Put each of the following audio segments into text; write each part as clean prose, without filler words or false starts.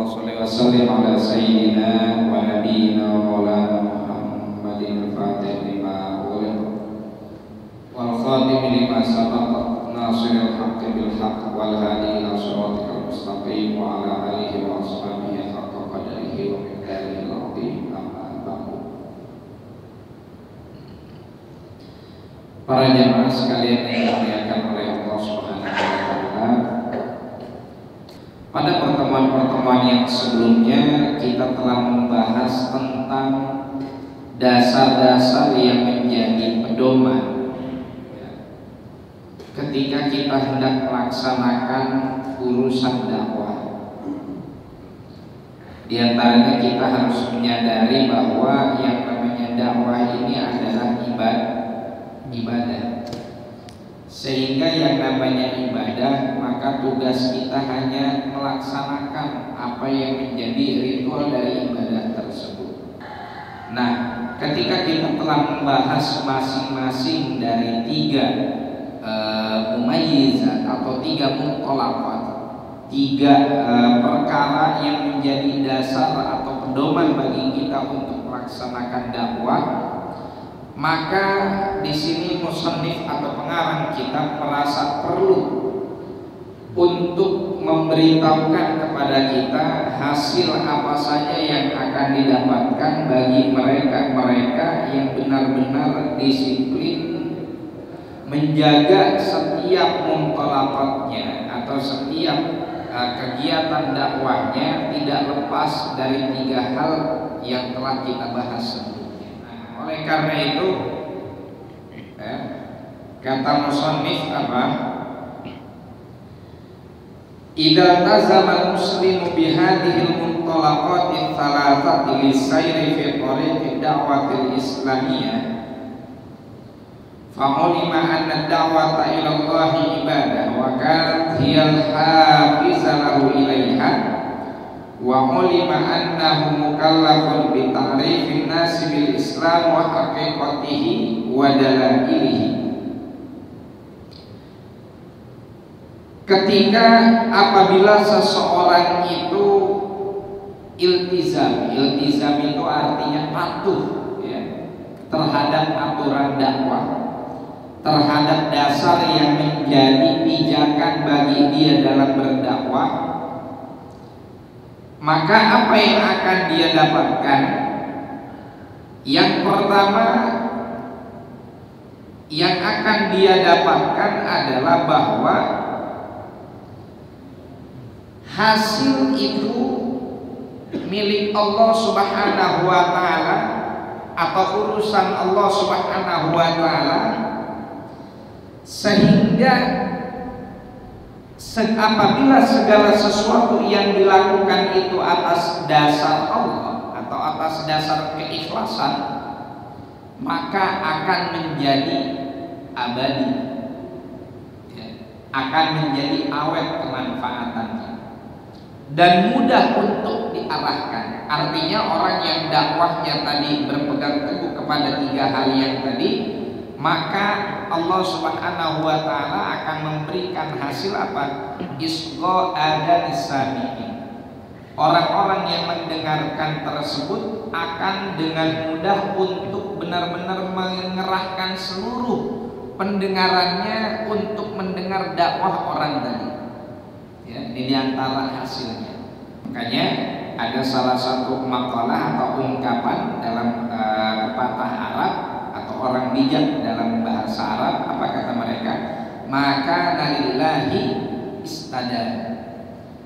sholli wa sallim ala sayyidina wa nabiyyina wa maulana Muhammadin al-Fatih lima ughliq wal khatim lima sabaq nasiril haqqi bil haqq wal hadi ila shiratikal mustaqim wa ala alihi wa ashabihi haqqa qadrihi wa miqdarihi al-'azim. Amma ba'du. Para jemaah sekalian yang dimuliakan oleh Allah Subhanahu wa taala, pada pertemuan-pertemuan yang sebelumnya kita telah membahas tentang dasar-dasar yang menjadi pedoman ketika kita hendak melaksanakan urusan dakwah. Di antaranya kita harus menyadari bahwa yang namanya dakwah ini adalah ibadah. Sehingga yang namanya ibadah, maka tugas kita hanya melaksanakan apa yang menjadi ritual dari ibadah tersebut. Nah, ketika kita telah membahas masing-masing dari tiga mumayyizat atau tiga mutolaqat, tiga perkara yang menjadi dasar atau pedoman bagi kita untuk melaksanakan dakwah, maka di sini musannif atau pengarang kita merasa perlu untuk memberitahukan kepada kita hasil apa saja yang akan didapatkan bagi mereka-mereka yang benar-benar disiplin menjaga setiap mutolaqatnya atau setiap kegiatan dakwahnya tidak lepas dari tiga hal yang telah kita bahas sebelumnya. Oleh karena itu, kata musannif apa? Idza tazama al-muslimu bihadhihi al-muntalaqati thalathati lisayri fi tariqi da'watil islamiyah fa'ulima anna ad-da'wata ila Allah ibadah wa kanat hiya al-hafiza lahu ilaiha wa ulima annahu mukallafun bi ta'rifin nasi bil Islam wa haqiqatihi wa dalailihi. Ketika apabila seseorang itu iltizam itu artinya patuh ya, terhadap aturan dakwah, terhadap dasar yang menjadi pijakan bagi dia dalam berdakwah, maka apa yang akan dia dapatkan? Yang pertama yang akan dia dapatkan adalah bahwa hasil itu milik Allah Subhanahu wa taala atau urusan Allah Subhanahu wa taala, sehingga apabila segala sesuatu yang dilakukan itu atas dasar Allah atau atas dasar keikhlasan, maka akan menjadi abadi ya, akan menjadi awet kemanfaatannya dan mudah untuk diarahkan. Artinya orang yang dakwahnya tadi berpegang teguh kepada tiga hal yang tadi, maka Allah Subhanahu wa taala akan memberikan hasil apa? Isqa adanis sami'in. Orang-orang yang mendengarkan tersebut akan dengan mudah untuk benar-benar mengerahkan seluruh pendengarannya untuk mendengar dakwah orang tadi. Ya, ini diantara hasilnya. Makanya ada salah satu makalah atau ungkapan dalam pepatah Arab atau orang bijak dalam bahasa Arab, apa kata mereka? Maka nalillahi istada.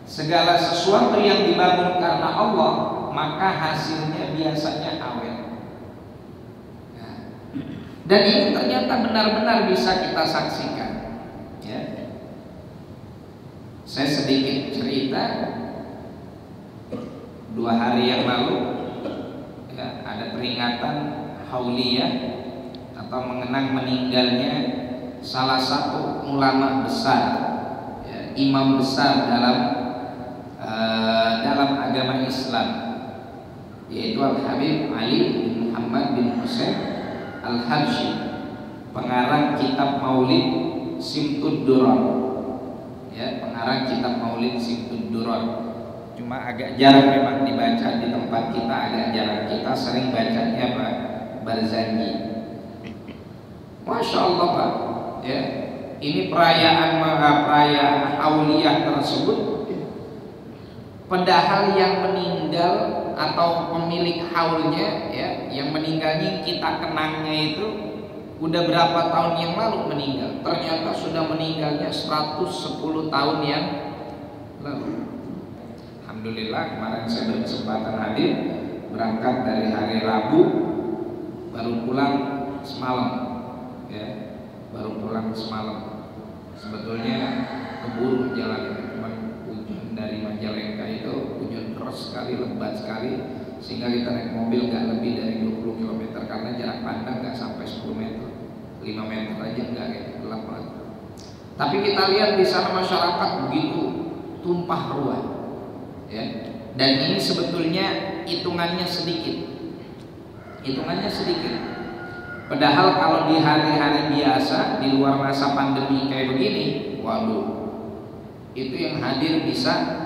Segala sesuatu yang dibangun karena Allah, maka hasilnya biasanya awet. Nah, dan ini ternyata benar-benar bisa kita saksikan. Ya. Saya sedikit cerita. 2 hari yang lalu ya, ada peringatan Hauliyah atau mengenang meninggalnya salah satu ulama besar ya, imam besar dalam agama Islam, yaitu Al-Habib Ali bin Muhammad bin Husain Al-Habsyi, pengarang kitab Maulid Simtud Durar ya, pengarang kitab Maulid Simtud Durar. cuma agak jarang memang dibaca di tempat kita, agak jarang. Kita sering bacanya apa? Barzanji. Masya Allah Pak, ya. Ini perayaan Auliyah tersebut, padahal yang meninggal atau pemilik haulnya, ya, yang meninggalnya kita kenangnya itu udah berapa tahun yang lalu meninggal. Ternyata sudah meninggalnya 110 tahun yang lalu. Alhamdulillah kemarin saya berkesempatan hadir, berangkat dari hari Rabu, baru pulang semalam, ya, baru pulang semalam. Sebetulnya keburu jalan itu, cuma hujan dari Majalengka itu hujan keras sekali, lebat sekali, sehingga kita naik mobil nggak lebih dari 20 km karena jarak pandang nggak sampai 10 meter, 5 meter aja nggak, gitu, gelap banget. Tapi kita lihat di sana masyarakat begitu tumpah ruah, ya. Dan ini sebetulnya hitungannya sedikit, Padahal kalau di hari-hari biasa di luar masa pandemi kayak begini, waduh, itu yang hadir bisa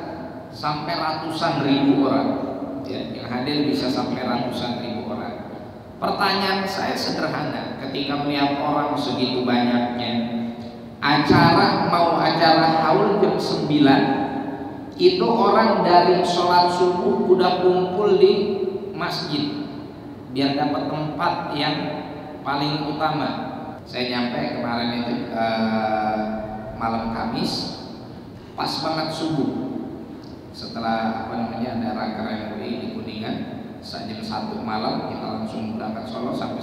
sampai ratusan ribu orang, ya, yang hadir bisa sampai ratusan ribu orang. Pertanyaan saya sederhana, ketika melihat orang segitu banyaknya, acara haul jam 9, itu orang dari sholat subuh udah kumpul di masjid biar dapat tempat yang paling utama. Saya nyampe kemarin itu malam Kamis, pas banget subuh. Setelah ada rangkaian MUI di Kuningan, jam 1 malam kita langsung berangkat Solo, sampai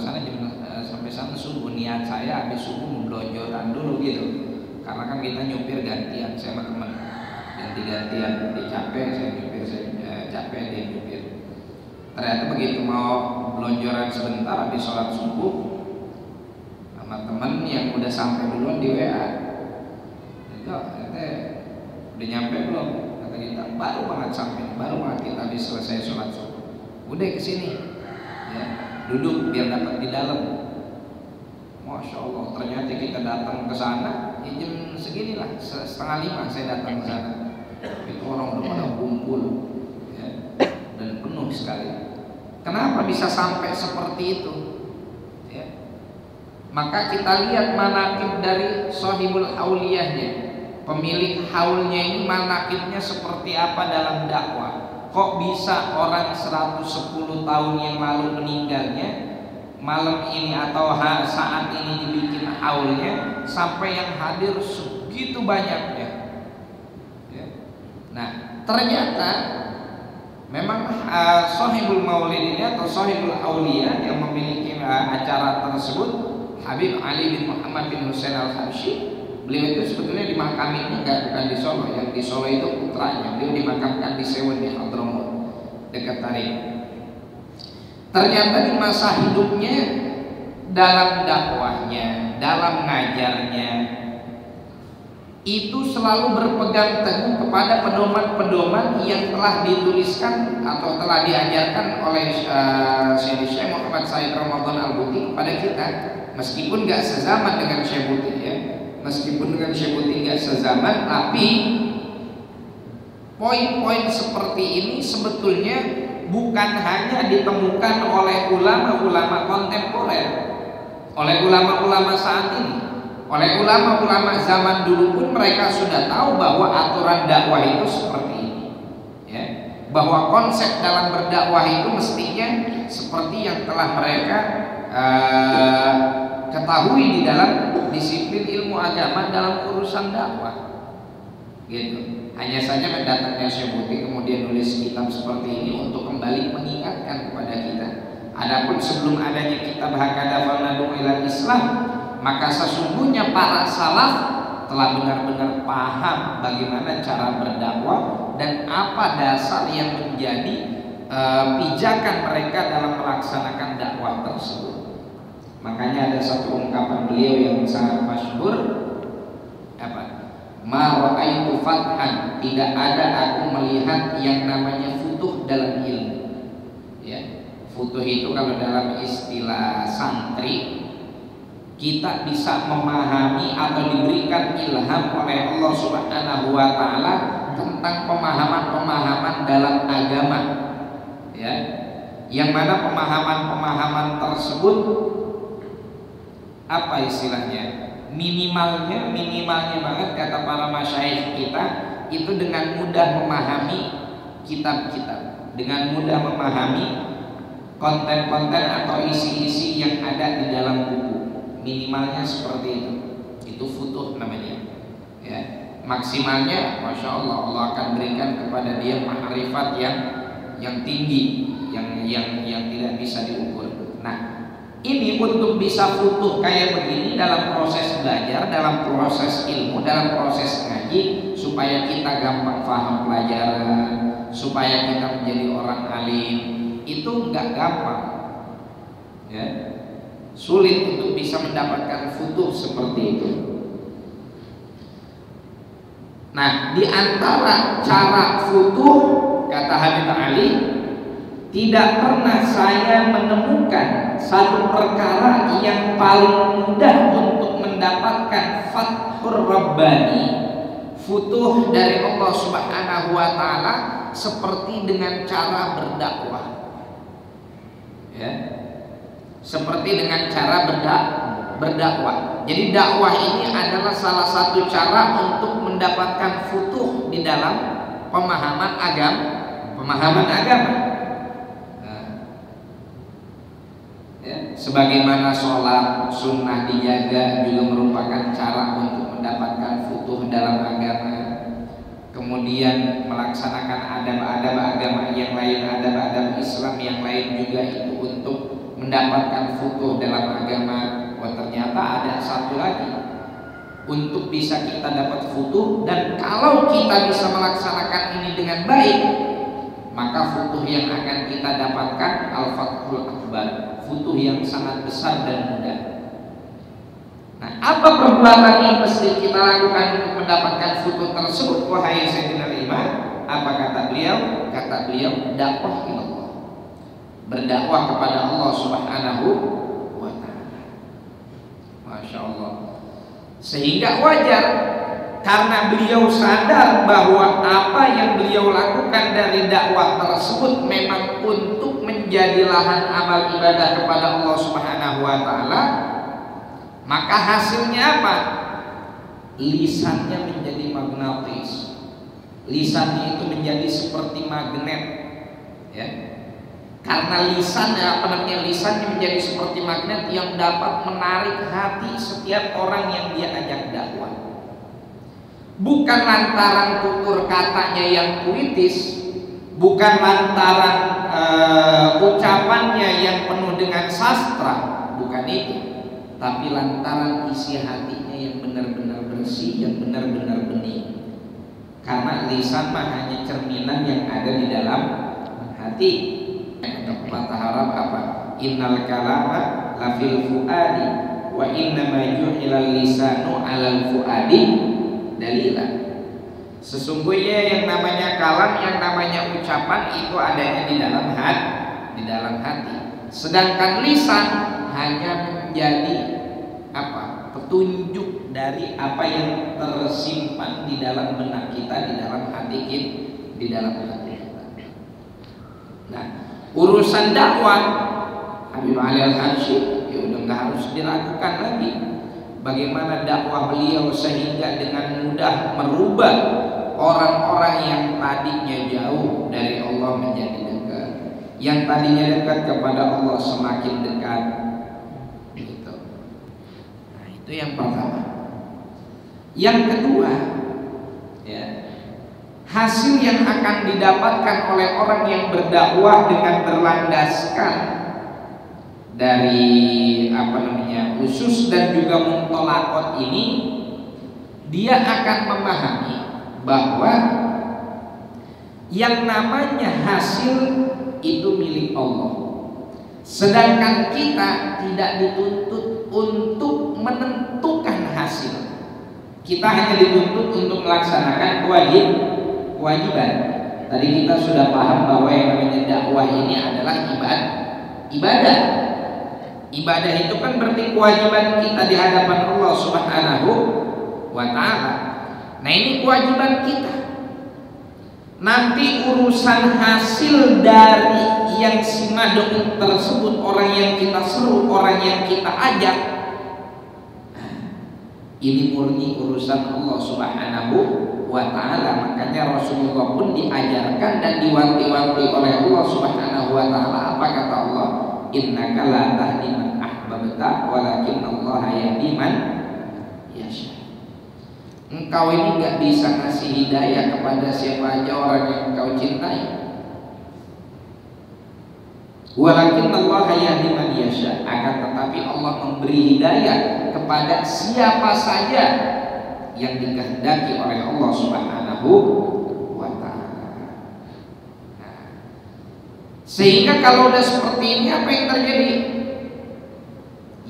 sana subuh. Niat saya habis subuh membelonjoran dulu gitu, karena kan kita nyupir gantian, saya sama teman ganti-gantian, dia capek, saya nyupir, capek, dia nyupir. Ternyata begitu mau belonjoran sebentar habis sholat subuh, sama teman yang udah sampai duluan di WA, udah nyampe belum? Kata kita, baru banget sampai, baru banget kita habis selesai sholat subuh. Udah kesini, ya, duduk biar dapat di dalam. Masya Allah, ternyata kita datang ke sana jam segini lah, 4:30 saya datang ke sana. Itu orang udah pada kumpul, ya, dan penuh sekali. Kenapa bisa sampai seperti itu? Ya. Maka kita lihat manaqib dari Shahibul Auliyahnya, pemilik haulnya ini manaqibnya seperti apa dalam dakwah. Kok bisa orang 110 tahun yang lalu meninggalnya, malam ini atau saat ini dibikin haulnya, sampai yang hadir segitu banyaknya, ya. Nah, ternyata memang Shahibul Maulid ini atau Shahibul Auliyah yang memiliki acara tersebut, Habib Ali bin Muhammad bin Husain Al-Habsyi, beliau itu sebetulnya dimakaminya bukan di Solo, yang di Solo itu putranya, beliau dimakamkan di Sewon di Hadramut dekat Tarim. Ternyata di masa hidupnya, dalam dakwahnya, dalam ngajarnya, itu selalu berpegang teguh kepada pedoman-pedoman yang telah dituliskan atau telah diajarkan oleh Syekh Muhammad Said Ramadan Al-Buti kepada kita. Meskipun gak sezaman dengan Syekh Buti, ya, meskipun dengan Syekh Buti gak sezaman, tapi poin-poin seperti ini sebetulnya bukan hanya ditemukan oleh ulama-ulama kontemporer, oleh ulama-ulama saat ini. Oleh ulama-ulama zaman dulu pun mereka sudah tahu bahwa aturan dakwah itu seperti ini, ya, bahwa konsep dalam berdakwah itu mestinya seperti yang telah mereka ketahui di dalam disiplin ilmu agama dalam urusan dakwah, gitu. Hanya saja datangnya Syekh Buti kemudian nulis kitab seperti ini untuk kembali mengingatkan kepada kita. Adapun sebelum adanya kitab Hakadha Fanadu Ilal Islam, maka sesungguhnya para salaf telah benar-benar paham bagaimana cara berdakwah dan apa dasar yang menjadi pijakan mereka dalam melaksanakan dakwah tersebut. Makanya ada satu ungkapan beliau yang sangat masyhur, apa? Ma ra'aitu fathan, tidak ada aku melihat yang namanya futuh dalam ilmu. Ya, futuh itu kalau dalam istilah santri, kita bisa memahami atau diberikan ilham oleh Allah Subhanahu wa taala tentang pemahaman-pemahaman dalam agama, ya, yang mana pemahaman-pemahaman tersebut apa istilahnya, minimalnya banget kata para masyayikh kita itu dengan mudah memahami kitab-kitab, dengan mudah memahami konten-konten atau isi-isi yang ada di dalam buku, minimalnya seperti itu futuh namanya, ya. Maksimalnya Masya Allah, Allah akan berikan kepada dia ma'rifat yang tinggi, yang tidak bisa diukur. Nah, ini untuk bisa futuh kayak begini dalam proses belajar, dalam proses ilmu, dalam proses ngaji, supaya kita gampang paham pelajaran, supaya kita menjadi orang alim, itu nggak gampang, ya. Sulit untuk bisa mendapatkan futuh seperti itu. Nah, di antara cara futuh, kata Habib Ali, tidak pernah saya menemukan satu perkara yang paling mudah untuk mendapatkan fathur rabbani, futuh dari Allah Subhanahu wa taala, seperti dengan cara berdakwah, ya. Seperti dengan cara berdakwah. Jadi dakwah ini adalah salah satu cara untuk mendapatkan futuh di dalam pemahaman agama. Ya, sebagaimana sholat sunnah dijaga juga merupakan cara untuk mendapatkan futuh dalam agama. Kemudian melaksanakan adab-adab agama yang lain, adab-adab Islam yang lain juga itu untuk mendapatkan futuh dalam agama. Wah, ternyata ada satu lagi untuk bisa kita dapat futuh, dan kalau kita bisa melaksanakan ini dengan baik, maka futuh yang akan kita dapatkan al-fathul akbar, futuh yang sangat besar dan mudah. Nah, apa perbuatan yang mesti kita lakukan untuk mendapatkan futuh tersebut? Wahai Sayyidina Imam, apa kata beliau? Kata beliau, dakwah ilallah, berdakwah kepada Allah Subhanahu wa ta'ala. Masya Allah. Sehingga wajar karena beliau sadar bahwa apa yang beliau lakukan dari dakwah tersebut memang untuk menjadi lahan amal ibadah kepada Allah Subhanahu wa ta'ala, maka hasilnya apa? Lisannya menjadi magnetis, lisannya itu menjadi seperti magnet, ya. Karena lisannya menjadi seperti magnet yang dapat menarik hati setiap orang yang dia ajak dakwah. Bukan lantaran tutur katanya yang puitis, bukan lantaran ucapannya yang penuh dengan sastra, bukan itu, tapi lantaran isi hatinya yang benar-benar bersih, yang benar-benar bening. Karena lisan mah hanya cerminan yang ada di dalam hati. Kata Arab apa? Innal kalama lafil fuadi wa inna ma ju'ilal lisanu 'alal fuadi dalila. Sesungguhnya yang namanya kalam, yang namanya ucapan itu adanya di dalam hati. Sedangkan lisan hanya menjadi apa? Petunjuk dari apa yang tersimpan di dalam benak kita, di dalam hati kita, Nah, urusan dakwah Habib Ali Al-Habsyi ya udah nggak harus dilakukan lagi. Bagaimana dakwah beliau sehingga dengan mudah merubah orang-orang yang tadinya jauh dari Allah menjadi dekat, yang tadinya dekat kepada Allah semakin dekat. Gitu. Nah, itu yang pertama. Yang kedua, ya, hasil yang akan didapatkan oleh orang yang berdakwah dengan berlandaskan dari usus dan juga muntolakot ini, dia akan memahami bahwa yang namanya hasil itu milik Allah, sedangkan kita tidak dituntut untuk menentukan hasil. Kita hanya dituntut untuk melaksanakan kewajiban. Tadi kita sudah paham bahwa yang namanya dakwah ini adalah ibadah. Ibadah itu kan berarti kewajiban kita di hadapan Allah Subhanahu wa ta'ala. Nah, ini kewajiban kita. nanti urusan hasil dari yang si mad'u tersebut, orang yang kita seru, orang yang kita ajak, ini murni urusan Allah Subhanahu wa ta'ala. Makanya Rasulullah pun diajarkan dan diwanti-wanti oleh Allah Subhanahu wa ta'ala. Apa kata Allah? Innaka la tahdi man ahbabta walakin Allah yahdi man yasha. Engkau ini gak bisa ngasih hidayah kepada siapa aja orang yang engkau cintai, walakin Allah yahdi man yasha. Akan tetapi Allah memberi hidayah kepada siapa saja yang dikehendaki oleh Allah Subhanahu wa ta'ala. Nah, sehingga kalau udah seperti ini, apa yang terjadi?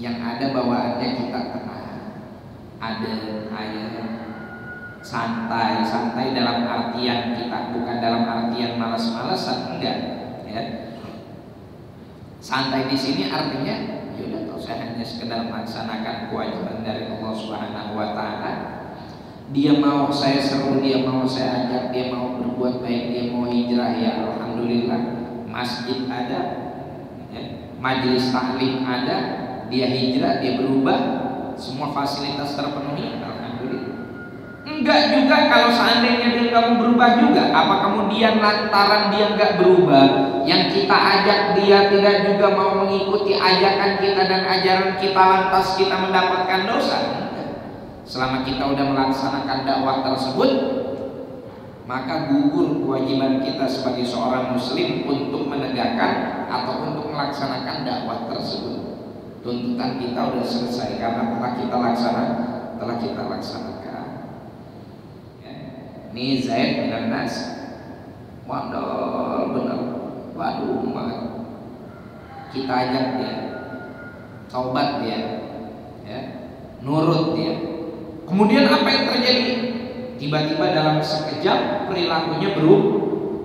Yang ada bawaannya kita tenang, ayat santai dalam artian kita, bukan dalam artian malas-malasan, enggak ya. Santai di sini artinya yaudah, kalau saya hanya sekedar melaksanakan kewajiban dari Allah Subhanahu wa ta'ala. Dia mau saya seru, dia mau saya ajak, dia mau berbuat baik, dia mau hijrah, ya alhamdulillah. Masjid ada ya, majelis taklim ada, dia hijrah, dia berubah, semua fasilitas terpenuhi, alhamdulillah. Enggak juga kalau seandainya dia nggak mau berubah juga. Apa kemudian lantaran dia nggak berubah, yang kita ajak dia tidak juga mau mengikuti ajakan kita dan ajaran kita, lantas kita mendapatkan dosa? Selama kita udah melaksanakan dakwah tersebut, maka gugur kewajiban kita sebagai seorang muslim untuk menegakkan atau untuk melaksanakan dakwah tersebut. Tuntutan kita udah selesai karena telah kita laksanakan. Ini Zaid bin Nas, waduh benar, waduh banget. Kita ajak dia, taubat dia, ya, nurut dia. Kemudian apa yang terjadi? Tiba-tiba dalam sekejap perilakunya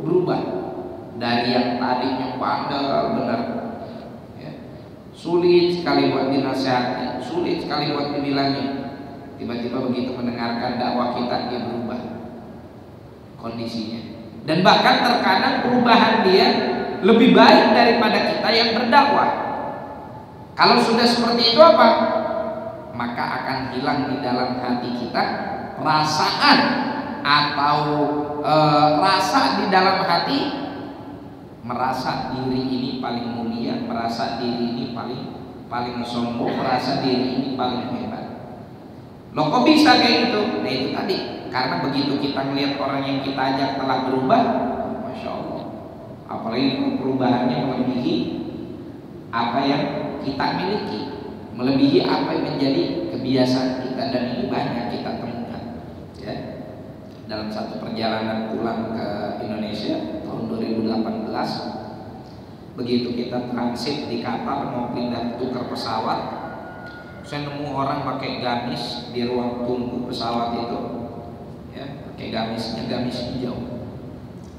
berubah dari yang tadinya bandel benar, ya, sulit sekali buat dinasihati, sulit sekali buat dibilangin. Tiba-tiba begitu mendengarkan dakwah kita, dia berubah kondisinya. Dan bahkan terkadang perubahan dia lebih baik daripada kita yang berdakwah. Kalau sudah seperti itu apa? Maka akan hilang di dalam hati kita perasaan atau rasa di dalam hati merasa diri ini paling mulia, merasa diri ini paling sombong, merasa diri ini paling hebat. Loh kok bisa kayak gitu? Nah itu tadi, karena begitu kita melihat orang yang kita ajak telah berubah, Masya Allah, apalagi perubahannya melebihi apa yang kita miliki, melebihi apa yang menjadi kebiasaan kita. Dan ini banyak kita temukan ya. Dalam satu perjalanan pulang ke Indonesia tahun 2018, begitu kita transit di Qatar mau pindah tukar pesawat, saya nemu orang pakai gamis di ruang tunggu pesawat itu ya, pakai gamisnya gamis hijau,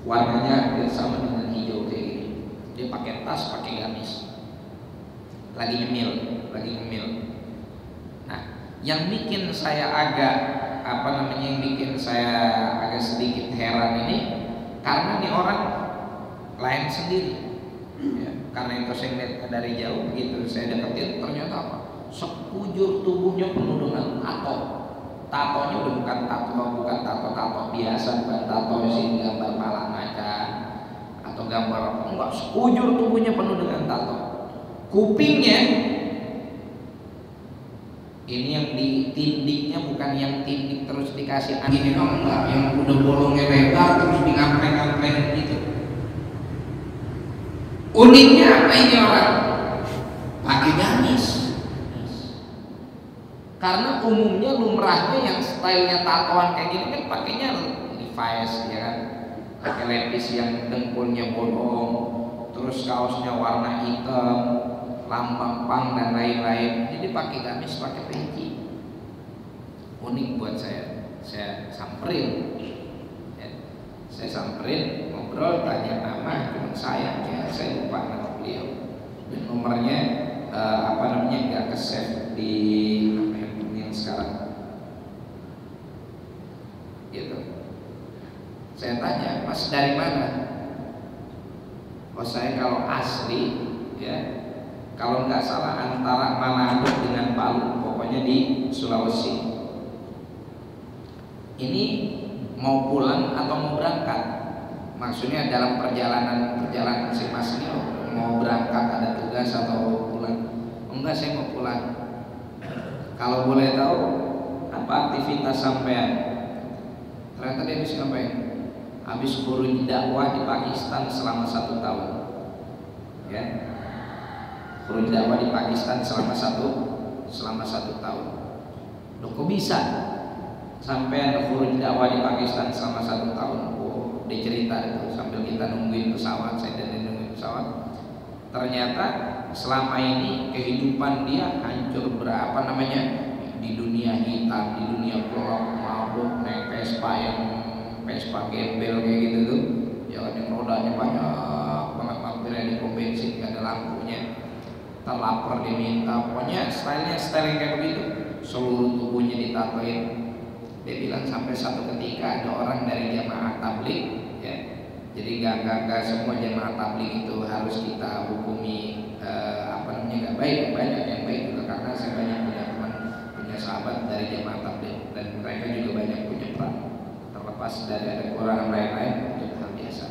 warnanya sama dengan hijau kayak gini. Dia pakai tas, pakai gamis, lagi nyemil. Nah, yang bikin saya yang bikin saya agak sedikit heran ini karena nih orang lain sendiri ya. Karena itu saya lihat dari jauh, begitu saya deketin ternyata apa? Sekujur tubuhnya penuh dengan tatonya udah bukan tato biasa, bukan tato sini gambar pala macan atau gambar enggak, sekujur tubuhnya penuh dengan tato. Kupingnya ini yang ditindiknya bukan yang tindik terus dikasih angin, enggak, yang udah bolongnya lebar terus digampleng-gampleng gitu. Uniknya apa ini orang? Pakai gamis. Karena umumnya lumrahnya yang stylenya tatoan kayak gini kan pakainya Levi's ya kan, pakai lepis yang dengkulnya bolong, terus kaosnya warna hitam, lambang pang dan lain-lain. Jadi pakai gamis, pakai peci. Unik buat saya samperin ya. Saya samperin, ngobrol, tanya nama, cuma saya lupa nama beliau dan nomornya nggak ke-save di handphone yang sekarang gitu. Saya tanya, Mas dari mana? Oh saya kalau asli ya, kalau nggak salah antara Manado dengan Palu, pokoknya di Sulawesi. Ini mau pulang atau mau berangkat? Maksudnya dalam perjalanan si Mas ini mau berangkat, ada tugas atau mau pulang? Enggak, saya mau pulang. Kalau boleh tahu apa aktivitas sampean? Ternyata dia bisa ngapain? Habis khuruj dakwah di Pakistan selama 1 tahun. Ya, khuruj dakwah di Pakistan selama satu tahun. Loh kok bisa? Sampean khuruj dakwah di Pakistan selama 1 tahun. Oh, dia cerita itu sambil kita nungguin pesawat, saya dan nungguin pesawat. Ternyata selama ini kehidupan dia hancur di dunia hitam, di dunia gelap, mabuk, naik Vespa gembel kayak gitu tuh. Ya yang rodanya banyak banget, mampirnya di pom bensin gak ada lampunya. Terlapar dia minta, pokoknya style kayak begitu. Seluruh tubuhnya ditatoin. Dia bilang sampai satu ketika ada orang dari jamaah tabligh, ya. Jadi gak semua jamaah tabligh itu harus kita hukumi gak baik, banyak yang baik juga, karena saya banyak punya sahabat dari jamaah tabligh dan mereka juga banyak punya peran. Terlepas dari ada kekurangan lain-lain, itu hal biasa.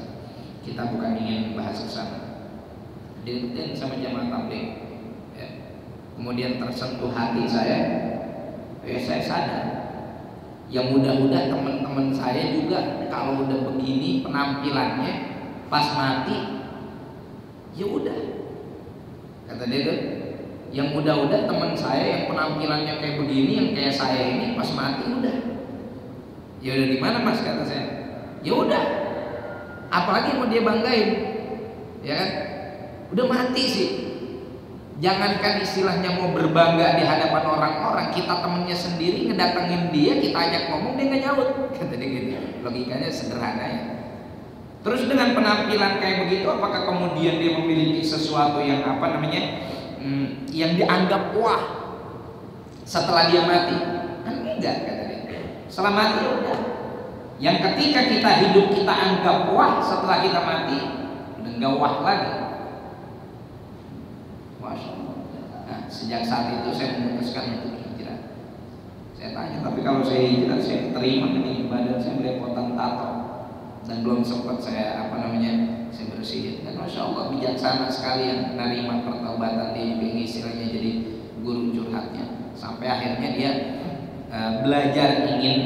Kita bukan ingin bahas ke sana. Diingetin sama jamaah tabligh, ya. Kemudian tersentuh hati saya sadar. Ya mudah-mudahan teman-teman saya juga kalau udah begini penampilannya pas mati, ya udah. Kata dia tuh, yang mudah-mudahan teman saya yang penampilannya kayak begini, yang kayak saya ini pas mati udah. Ya udah gimana Mas, kata saya. Ya udah. Apalagi mau dia banggain, ya kan? Udah mati sih. Jangankan istilahnya mau berbangga di hadapan orang-orang, kita temennya sendiri ngedatengin dia, kita ajak ngomong dia nggak nyaut, kata dia gitu. Logikanya sederhana ya. Terus dengan penampilan kayak begitu, apakah kemudian dia memiliki sesuatu yang yang dianggap wah setelah dia mati? Kan enggak, kata dia. Setelah mati ya udah. Yang ketika kita hidup kita anggap wah, setelah kita mati udah enggak wah lagi. Masya Allah. Nah, sejak saat itu saya memutuskan untuk hijrah. Saya tanya, tapi kalau saya hijrah, saya terima nih badan saya belepotan tato dan belum sempat saya saya bersihin. Dan Masya Allah bijaksana sekali yang menerima pertaubatan dia, juga istilahnya jadi guru curhatnya. Sampai akhirnya dia belajar ingin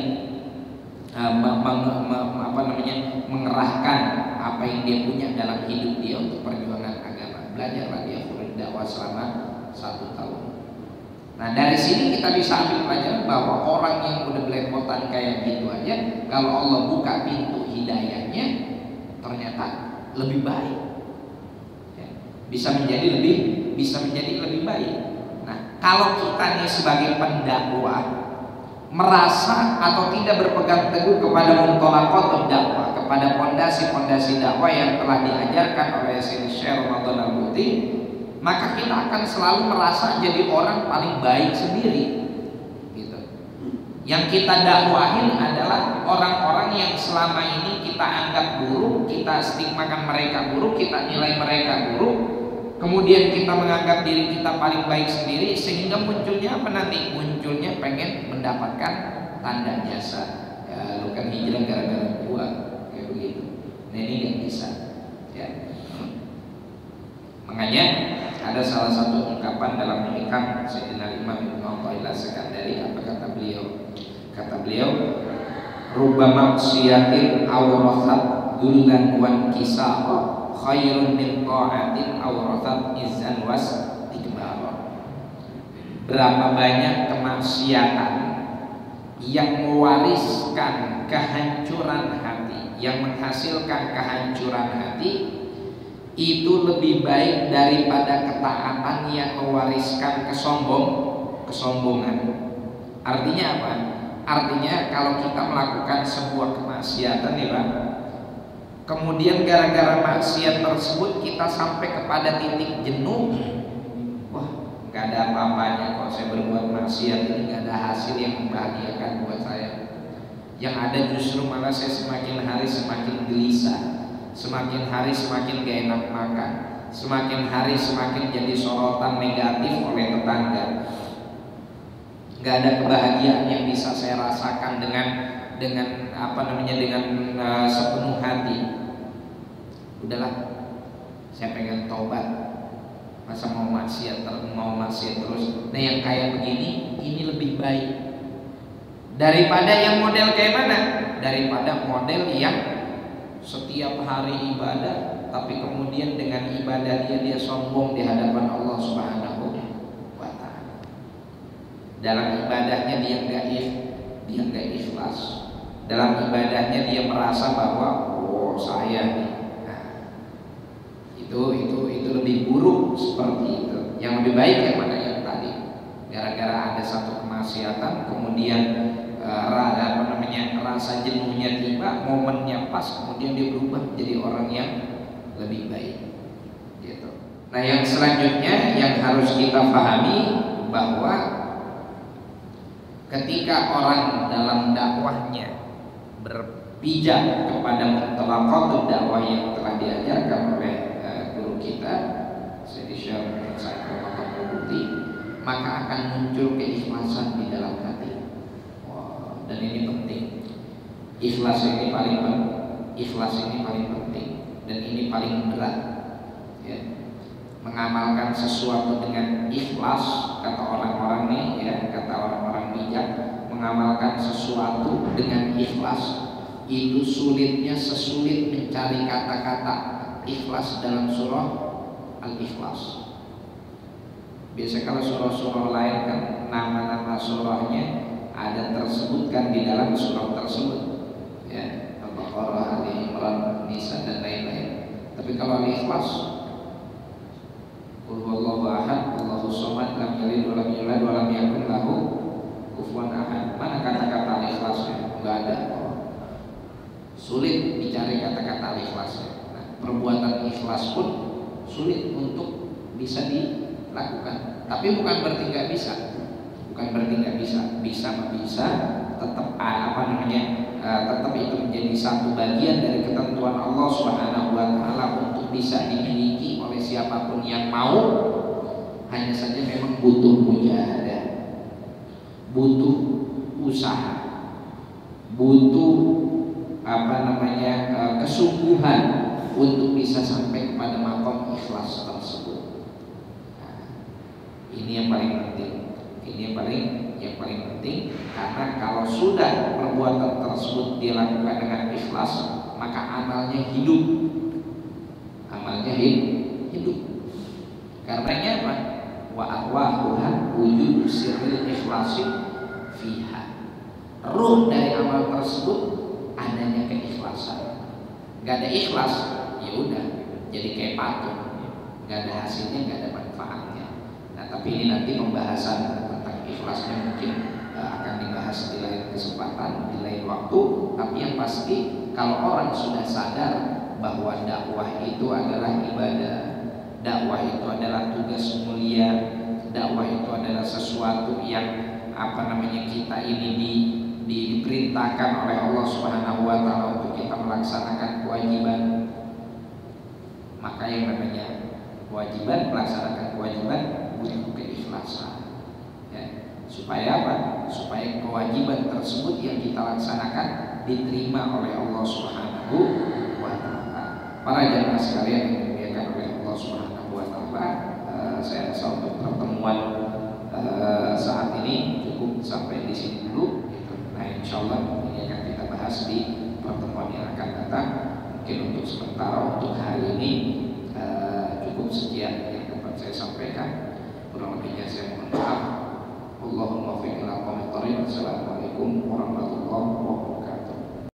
mengerahkan apa yang dia punya dalam hidup dia untuk perjuangan agama. Belajarlah dia dakwah selama 1 tahun. Nah dari sini kita bisa ambil pelajaran bahwa orang yang udah belepotan kayak gitu aja, kalau Allah buka pintu hidayahnya, ternyata lebih baik, ya, bisa menjadi lebih baik. Nah kalau kita nih sebagai pendakwah merasa atau tidak berpegang teguh kepada muntolaqat dakwah, kepada pondasi-pondasi dakwah yang telah diajarkan oleh Syekh Ramadan Al-Buti, maka kita akan selalu merasa jadi orang paling baik sendiri gitu. Yang kita dakwahin adalah orang-orang yang selama ini kita anggap buruk, kita stigmakan mereka buruk, kita nilai mereka buruk, kemudian kita menganggap diri kita paling baik sendiri, sehingga munculnya apa nanti? Munculnya pengen mendapatkan tanda jasa. Ya, lu kan hijrah gara-gara gua, kayak begitu. Nah ini nggak bisa, ya. Makanya ada salah satu ungkapan dalam hikam Sayyidina Imam Ibnu Athaillah Sekandari, apa kata beliau? Kata beliau, rubba maksiatin awrathat dullan wan kisara khairun min ta'atin awrathat izzan was tikbara. Berapa banyak kemaksiatan yang mewariskan kehancuran hati, yang menghasilkan kehancuran hati, itu lebih baik daripada ketaatan yang mewariskan kesombongan. Artinya apa? Artinya kalau kita melakukan sebuah kemaksiatan, ya Pak, kemudian gara-gara maksiat tersebut kita sampai kepada titik jenuh, wah gak ada apa-apanya kalau saya berbuat maksiat ini, gak ada hasil yang membahagiakan buat saya. Yang ada justru malah saya semakin hari semakin gelisah, semakin hari semakin gak enak makan, semakin hari semakin jadi sorotan negatif oleh tetangga. Gak ada kebahagiaan yang bisa saya rasakan dengan sepenuh hati. Udahlah, saya pengen tobat, masa mau maksiat terus. Nah yang kayak begini ini lebih baik daripada yang model kayak mana? Daripada model yang setiap hari ibadah tapi kemudian dengan ibadahnya dia sombong di hadapan Allah Subhanahu wa ta'ala. Dalam ibadahnya dia enggak ikhlas. Dalam ibadahnya dia merasa bahwa saya nih. Nah, itu lebih buruk seperti itu. Yang lebih baik yang mana yang tadi? Gara-gara ada satu kemaksiatan kemudian rasa jenuhnya tiba, momennya pas, kemudian dia berubah menjadi orang yang lebih baik gitu. Nah yang selanjutnya yang harus kita pahami bahwa ketika orang dalam dakwahnya berpijak kepada mutlaqatul dakwah yang telah diajarkan oleh guru kita Sayyidi Syekh Sa'id Al-Qurtubi, maka akan muncul keikhlasan di dalam hati. Dan ini penting. Ikhlas ini paling penting dan ini paling berat ya. Mengamalkan sesuatu dengan ikhlas, kata orang-orang nih ya, kata orang-orang bijak, mengamalkan sesuatu dengan ikhlas itu sulitnya sesulit mencari kata-kata ikhlas dalam surah Al-Ikhlas. Biasa kalau surah-surah lain kan nama-nama surahnya ada tersebutkan di dalam surah tersebut ya, Al-Baqarah, Ali Imran, Nisa dan lain-lain. Tapi kalau Al-Ikhlas, Qul huwallahu ahad, Allahu samad, lam yalid wa lam yulad wa lam yakul lahu kufuwan ahad. Mana kata-kata Al-Ikhlasnya? Enggak ada. Sulit dicari kata-kata Al-Ikhlasnya. Nah, perbuatan ikhlas pun sulit untuk bisa dilakukan. Tapi bukan berarti nggak bisa. Bisa, tetap tetap itu menjadi satu bagian dari ketentuan Allah Subhanahu wa ta'ala untuk bisa dimiliki oleh siapapun yang mau. Hanya saja memang butuh mujahadah, butuh usaha, butuh kesungguhan untuk bisa sampai kepada maqam ikhlas tersebut. Nah, ini yang paling penting. Ini yang paling penting, karena kalau sudah perbuatan tersebut dilakukan dengan ikhlas, maka amalnya hidup. Karenanya apa? Wa arwahuha wujud sirril ikhlasi fiha. Ruh dari amal tersebut adanya keikhlasan. Gak ada ikhlas, ya udah jadi kayak patung, gak ada hasilnya, gak ada manfaatnya. Nah, tapi ini nanti pembahasan ikhlasnya mungkin akan dibahas di lain kesempatan, di lain waktu. Tapi yang pasti kalau orang sudah sadar bahwa dakwah itu adalah ibadah, dakwah itu adalah tugas mulia, dakwah itu adalah sesuatu yang kita ini diperintahkan oleh Allah Subhanahu wa ta'ala untuk kita melaksanakan kewajiban. Maka yang namanya kewajiban, melaksanakan kewajiban butuh keikhlasan. Supaya apa? Supaya kewajiban tersebut yang kita laksanakan diterima oleh Allah Subhanahu wa ta'ala. Para jamaah sekalian yang dimuliakan oleh Allah Subhanahu wa ta'ala, saya rasa untuk pertemuan saat ini cukup sampai di sini dulu. Nah, insyaallah ini akan kita bahas di pertemuan yang akan datang. Mungkin untuk sementara, untuk hari ini cukup sekian yang dapat saya sampaikan. Kurang lebihnya saya mohon maaf. Allahumma fiqna qawmi. Assalamualaikum warahmatullahi wabarakatuh.